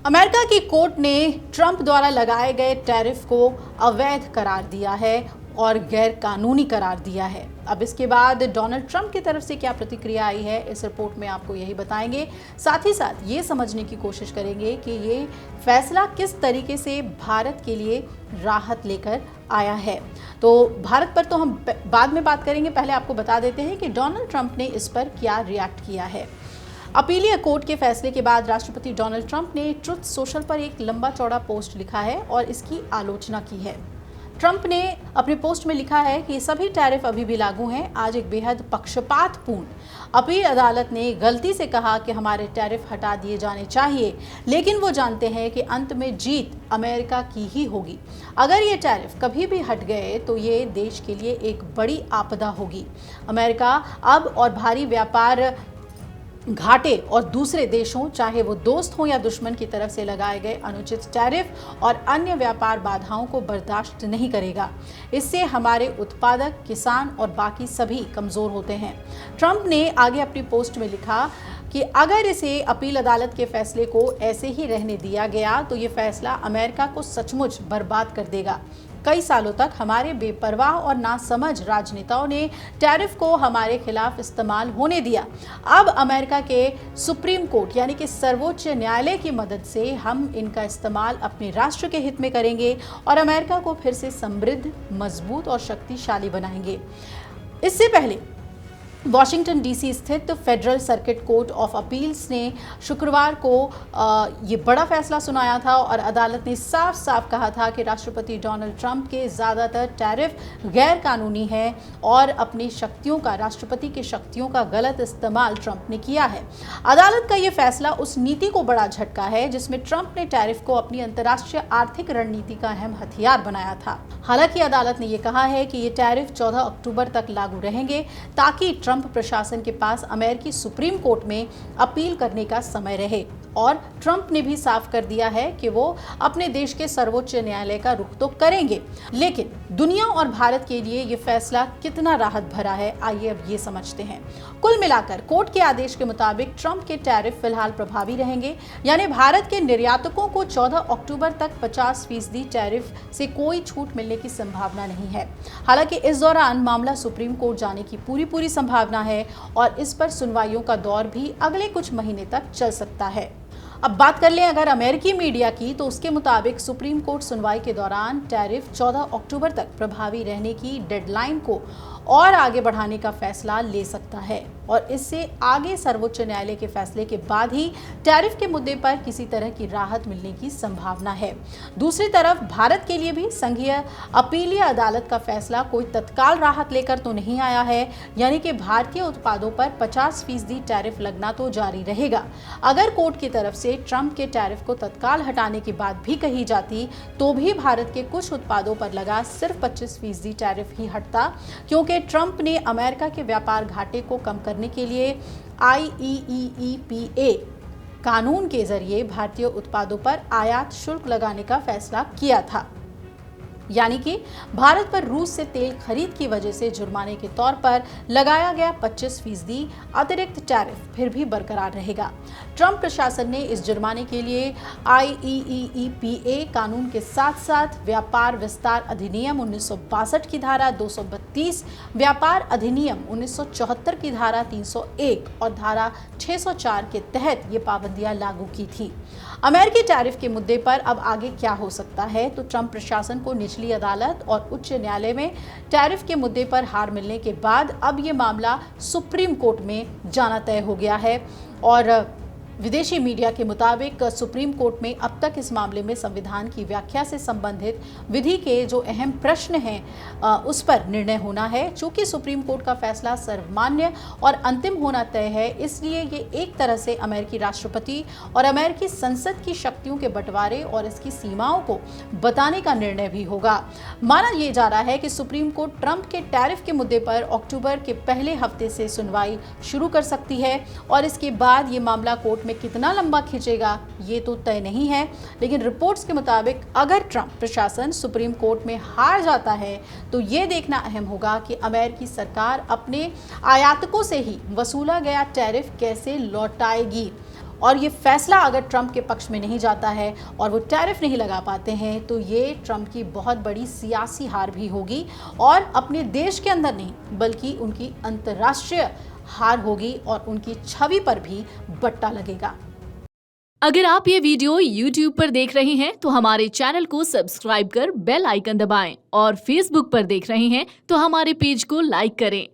America की court ने Trump द्वारा लगाए गए टैरिफ को अवैध करार दिया है और गैर कानूनी करार दिया है। अब इसके बाद डोनाल्ड ट्रंप की तरफ से क्या प्रतिक्रिया आई है, इस रिपोर्ट में आपको यही बताएंगे। साथ ही साथ ये समझने की कोशिश करेंगे कि ये फैसला किस तरीके से भारत के लिए राहत लेकर आया है। तो भारत पर तो हम बाद में बात करेंगे, पहले आपको बता देते हैं कि डोनाल्ड ट्रंप ने इस पर क्या रिएक्ट किया है। अपीलीय कोर्ट के फैसले के बाद राष्ट्रपति डोनाल्ड ट्रंप ने ट्रुथ सोशल पर एक लंबा चौड़ा पोस्ट लिखा है और इसकी आलोचना की है। ट्रंप ने अपने पोस्ट में लिखा है कि सभी टैरिफ अभी भी लागू हैं। आज एक बेहद पक्षपातपूर्ण अपील अदालत ने गलती से कहा कि हमारे टैरिफ हटा दिए जाने चाहिए, लेकिन वो जानते हैं कि अंत में जीत अमेरिका की ही होगी। अगर ये टैरिफ कभी भी हट गए तो ये देश के लिए एक बड़ी आपदा होगी। अमेरिका अब और भारी व्यापार घाटे और दूसरे देशों, चाहे वो दोस्त हों या दुश्मन की तरफ से लगाए गए अनुचित टैरिफ और अन्य व्यापार बाधाओं को बर्दाश्त नहीं करेगा। इससे हमारे उत्पादक, किसान और बाकी सभी कमज़ोर होते हैं। ट्रंप ने आगे अपनी पोस्ट में लिखा कि अगर इसे अपील अदालत के फैसले को ऐसे ही रहने दिया गया तो ये फैसला अमेरिका को सचमुच बर्बाद कर देगा। कई सालों तक हमारे बेपरवाह और नासमझ राजनेताओं ने टैरिफ को हमारे खिलाफ इस्तेमाल होने दिया। अब अमेरिका के सुप्रीम कोर्ट यानी कि सर्वोच्च न्यायालय की मदद से हम इनका इस्तेमाल अपने राष्ट्र के हित में करेंगे और अमेरिका को फिर से समृद्ध, मजबूत और शक्तिशाली बनाएंगे। इससे पहले वॉशिंगटन डीसी स्थित federal circuit court of appeals ने शुक्रवार को ये बड़ा फैसला सुनाया था और अदालत ने साफ साफ कहा था कि राष्ट्रपति डोनाल्ड ट्रंप के ज़्यादातर टैरिफ गैर कानूनी है और अपनी शक्तियों का, राष्ट्रपति की शक्तियों का गलत इस्तेमाल ट्रंप ने किया है। अदालत का ये फैसला उस नीति को बड़ा झटका है जिसमें ट्रंप ने टैरिफ को अपनी अंतर्राष्ट्रीय आर्थिक रणनीति का अहम हथियार बनाया था। हालांकि अदालत ने यह कहा है कि ये टैरिफ 14 अक्टूबर तक लागू रहेंगे ताकि ट्रंप प्रशासन के पास अमेरिकी सुप्रीम कोर्ट में अपील करने का समय रहे। और ट्रंप ने भी साफ कर दिया है कि वो अपने देश के सर्वोच्च न्यायालय का रुख तो करेंगे, लेकिन दुनिया और भारत के लिए ये फैसला कितना राहत भरा है, आइए अब ये समझते हैं। कुल मिलाकर कोर्ट के आदेश के मुताबिक ट्रंप के टैरिफ फिलहाल प्रभावी रहेंगे, यानी भारत के निर्यातकों को 14 अक्टूबर तक 50% टैरिफ से कोई छूट मिलने की संभावना नहीं है। हालांकि इस दौरान मामला सुप्रीम कोर्ट जाने की पूरी संभावना है और इस पर सुनवाइयों का दौर भी अगले कुछ महीने तक चल सकता है। अब बात कर लें अगर अमेरिकी मीडिया की, तो उसके मुताबिक सुप्रीम कोर्ट सुनवाई के दौरान टैरिफ 14 अक्टूबर तक प्रभावी रहने की डेडलाइन को और आगे बढ़ाने का फैसला ले सकता है और इससे आगे सर्वोच्च न्यायालय के फैसले के बाद ही टैरिफ के मुद्दे पर किसी तरह की राहत मिलने की संभावना है। दूसरी तरफ भारत के लिए भी संघीय अपीलीय अदालत का फैसला कोई तत्काल राहत लेकर तो नहीं आया है, यानी कि भारतीय उत्पादों पर 50% टैरिफ लगना तो जारी रहेगा। अगर कोर्ट की तरफ से ट्रंप के टैरिफ को तत्काल हटाने की बात भी कही जाती तो भी भारत के कुछ उत्पादों पर लगा सिर्फ 25% टैरिफ ही हटता, क्योंकि ट्रंप ने अमेरिका के व्यापार घाटे को कम करने के लिए IEEPA कानून के जरिए भारतीय उत्पादों पर आयात शुल्क लगाने का फैसला किया था, यानी कि भारत पर रूस से तेल खरीद की वजह से जुर्माने के तौर पर लगाया गया 25% अतिरिक्त टैरिफ फिर भी बरकरार रहेगा। ट्रंप प्रशासन ने इस जुर्माने के लिए IEEPA कानून के साथ साथ व्यापार विस्तार अधिनियम 1962 की धारा 232, व्यापार अधिनियम 1974 की धारा 301 और धारा 604 के तहत ये पाबंदियां लागू की थी। अमेरिकी टैरिफ के मुद्दे पर अब आगे क्या हो सकता है, तो ट्रंप प्रशासन को निचली अदालत और उच्च न्यायालय में टैरिफ के मुद्दे पर हार मिलने के बाद अब ये मामला सुप्रीम कोर्ट में जाना तय हो गया है और विदेशी मीडिया के मुताबिक सुप्रीम कोर्ट में अब तक इस मामले में संविधान की व्याख्या से संबंधित विधि के जो अहम प्रश्न हैं उस पर निर्णय होना है। चूंकि सुप्रीम कोर्ट का फैसला सर्वमान्य और अंतिम होना तय है, इसलिए ये एक तरह से अमेरिकी राष्ट्रपति और अमेरिकी संसद की शक्तियों के बंटवारे और इसकी सीमाओं को बताने का निर्णय भी होगा। माना यह जा रहा है कि सुप्रीम कोर्ट ट्रंप के टैरिफ के मुद्दे पर अक्टूबर के पहले हफ्ते से सुनवाई शुरू कर सकती है और इसके बाद ये मामला कोर्ट में कितना लंबा खींचेगा ये तो तय नहीं है, लेकिन रिपोर्ट्स के मुताबिक अगर ट्रंप प्रशासन सुप्रीम कोर्ट में हार जाता है तो ये देखना अहम होगा कि अमेरिकी सरकार अपने आयातकों से ही वसूला गया टैरिफ कैसे लौटाएगी। और ये फैसला अगर ट्रंप के पक्ष में नहीं जाता है और वो टैरिफ नहीं लगा पाते हैं तो ये ट्रंप की बहुत बड़ी सियासी हार भी होगी और अपने देश के अंदर नहीं बल्कि उनकी अंतर्राष्ट्रीय हार होगी और उनकी छवि पर भी बट्टा लगेगा। अगर आप ये वीडियो YouTube पर देख रहे हैं तो हमारे चैनल को सब्सक्राइब कर बेल आइकन दबाएं और Facebook पर देख रहे हैं तो हमारे पेज को लाइक करें।